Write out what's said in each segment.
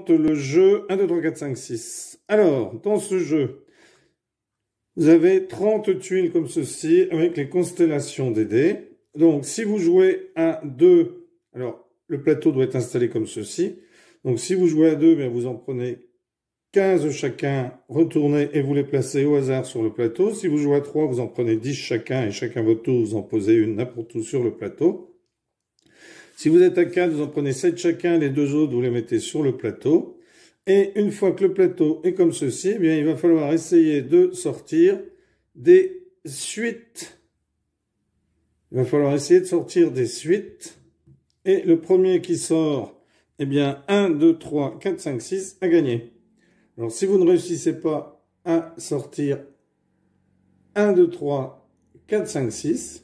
présente le jeu 1, 2, 3, 4, 5, 6. Alors, dans ce jeu, vous avez 30 tuiles comme ceci avec les constellations des dés. Donc, si vous jouez à 2, alors le plateau doit être installé comme ceci. Donc, si vous jouez à 2, bien, vous en prenez 15 chacun, retournez et vous les placez au hasard sur le plateau. Si vous jouez à 3, vous en prenez 10 chacun et chacun votre tour, vous en posez une n'importe où sur le plateau. Si vous êtes à 4, vous en prenez 7 chacun, les deux autres, vous les mettez sur le plateau. Et une fois que le plateau est comme ceci, eh bien, il va falloir essayer de sortir des suites. Il va falloir essayer de sortir des suites. Et le premier qui sort, eh bien, 1, 2, 3, 4, 5, 6, a gagné. Alors, si vous ne réussissez pas à sortir 1, 2, 3, 4, 5, 6,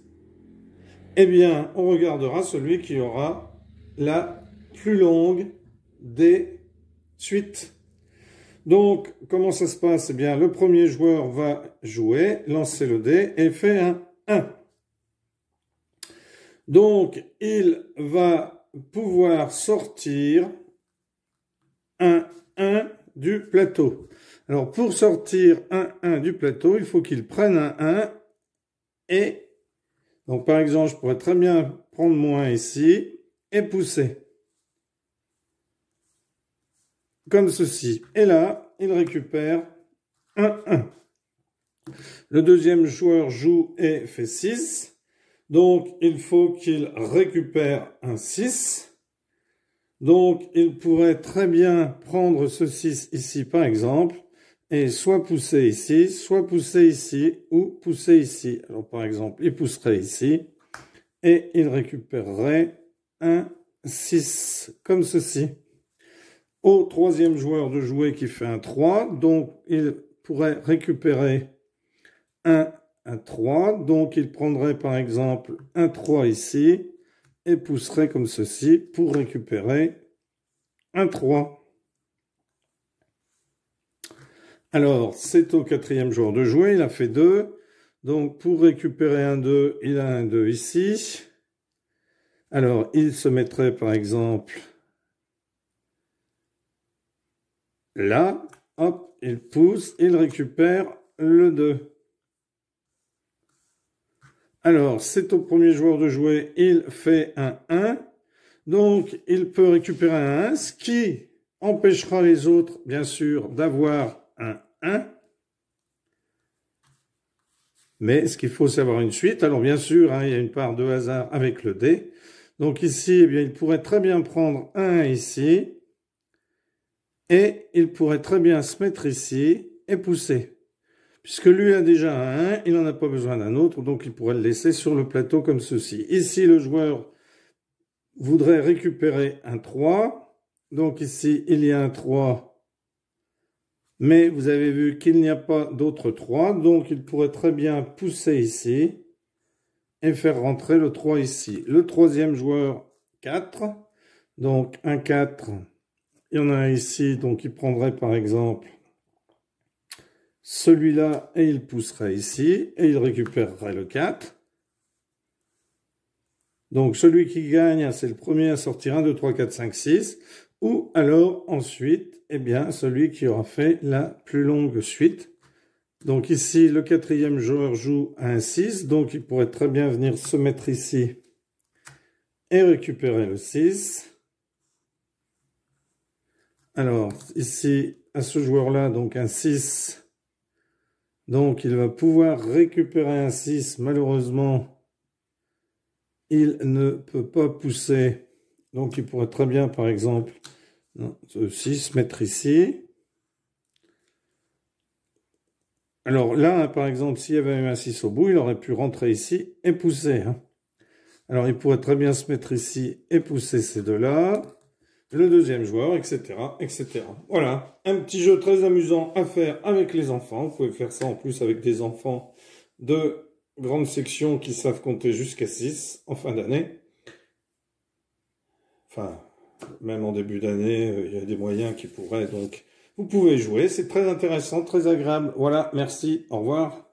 eh bien, on regardera celui qui aura la plus longue des suites. Donc, comment ça se passe? Eh bien, le premier joueur va jouer, lancer le dé et fait un 1. Donc, il va pouvoir sortir un 1 du plateau. Alors, pour sortir un 1 du plateau, il faut qu'il prenne un 1 et... Donc, par exemple, je pourrais très bien prendre mon 1 ici et pousser. Comme ceci. Et là, il récupère un 1. Le deuxième joueur joue et fait 6. Donc, il faut qu'il récupère un 6. Donc, il pourrait très bien prendre ce 6 ici, par exemple, et soit pousser ici, ou pousser ici. Alors, par exemple, il pousserait ici, et il récupérerait un 6, comme ceci. Au troisième joueur de jouer qui fait un 3, donc il pourrait récupérer un 3, donc il prendrait par exemple un 3 ici, et pousserait comme ceci pour récupérer un 3. Alors, c'est au quatrième joueur de jouer, il a fait 2. Donc, pour récupérer un 2, il a un 2 ici. Alors, il se mettrait, par exemple, là. Hop, il pousse, il récupère le 2. Alors, c'est au premier joueur de jouer, il fait un 1. Donc, il peut récupérer un 1, ce qui empêchera les autres, bien sûr, d'avoir un 1. Mais ce qu'il faut, c'est avoir une suite. Alors, bien sûr, hein, il y a une part de hasard avec le dé. Donc, ici, eh bien, il pourrait très bien prendre un ici. Et il pourrait très bien se mettre ici et pousser. Puisque lui a déjà un 1, il n'en a pas besoin d'un autre. Donc, il pourrait le laisser sur le plateau comme ceci. Ici, le joueur voudrait récupérer un 3. Donc, ici, il y a un 3. Mais vous avez vu qu'il n'y a pas d'autre 3, donc il pourrait très bien pousser ici et faire rentrer le 3 ici. Le troisième joueur, 4. Donc un 4, il y en a un ici, donc il prendrait par exemple celui-là et il pousserait ici et il récupérerait le 4. Donc celui qui gagne, c'est le premier à sortir 1, 2, 3, 4, 5, 6. Ou alors, ensuite, eh bien, celui qui aura fait la plus longue suite. Donc ici, le quatrième joueur joue un 6. Donc, il pourrait très bien venir se mettre ici et récupérer le 6. Alors, ici, à ce joueur-là, donc un 6. Donc, il va pouvoir récupérer un 6. Malheureusement, il ne peut pas pousser. Donc, il pourrait très bien, par exemple, ceci, se mettre ici. Alors là, par exemple, s'il y avait eu un 6 au bout, il aurait pu rentrer ici et pousser. Hein. Alors, il pourrait très bien se mettre ici et pousser ces deux-là. Le deuxième joueur, etc., etc. Voilà, un petit jeu très amusant à faire avec les enfants. Vous pouvez faire ça en plus avec des enfants de grande section qui savent compter jusqu'à 6 en fin d'année. Enfin, même en début d'année, il y a des moyens qui pourraient, donc, vous pouvez jouer. C'est très intéressant, très agréable. Voilà, merci, au revoir.